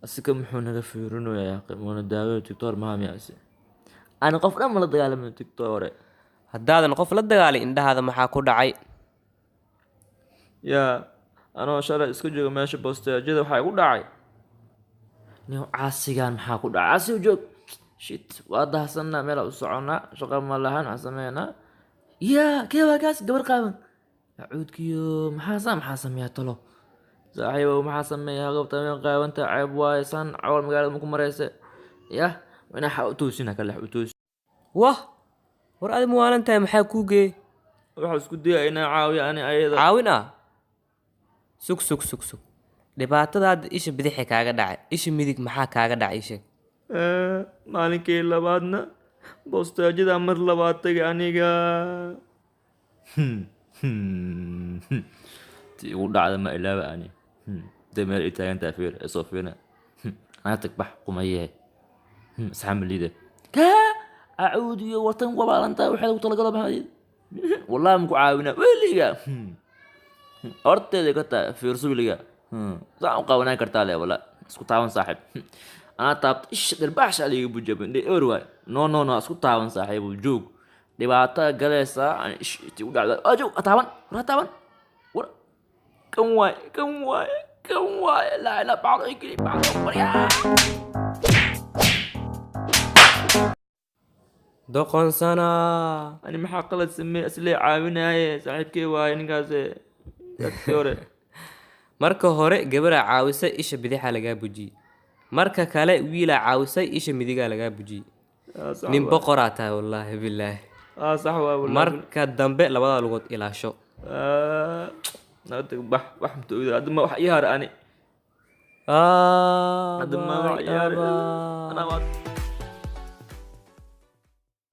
أسكم حنا غفيرون يا أخي وانا داوي تكتور ما مياسي أنا قف لما لا دقال من تكتور haddaadan qof la dagaalin indhahaada maxaa ku dhacay يا أنا شرا اسكو جوج ماشي بوستاجيدا waxaa igu dhacay nin caasigan maxaa ku dhacay caasi joog shit waa dahsanaa meel u soconaa shaqo ma lahan aan sameynaa yaa kee waa kaas gabar qaaban acuudkiyo maxaa sameeyaa talo saaxiibow maxaa sameeyaa goobta meel qaabanta ceeb waaye san cawal magaalada ma ku maraysa yah ina xa u toosina kale u toos wah war adi muwaalan tahay maxaa kuu geey waxa isku dayay inaa caawiyo ani ayada caawin ah sug dhibaatadaada isha bidixi kaaga dhacay isha midig maxaa kaaga dhacay sheeg maalinkii labaadna boostaajada mar labaad tagay aniga tii ugu dhacda ma ilaawa ani dee meel ay taagantaa fiir ee soo fiirna anaa tagbax qumayehe asxaamaliida kaa acuudiyo wartan wabaalantaa waxay ugu talagalo maxayd wallahi maku caawina weliga horteeda ka taa fiirso weliga saan u qaawanaan kartaa le wala isku taaban saaxiib anaa taabta isha dharbaaxsha aliga bujabin dhe or waay no isku taaban saaxiibu joog dhibaato galaysaa aan ishti u dhacda joog taaban war taaban war kan waay laa ilaa bacdo igeli bacdo baryaa doqonsana ani maxaa qalad sameey aslee caawinaaye saaxiibkey waaye ninkaas dadkii hore marka hore gabaraa caawisay isha bidixa lagaa bujiyey marka kale wiilaa caawisay isha midigaa lagaa bujiyey nin boqoraa tahay wallaahi bilaahi sax waa wallaahi marka dambe labada lugood ilaasho nabad bax mutooyda hadda ma wax ii hara ani hadda ma wax ii hara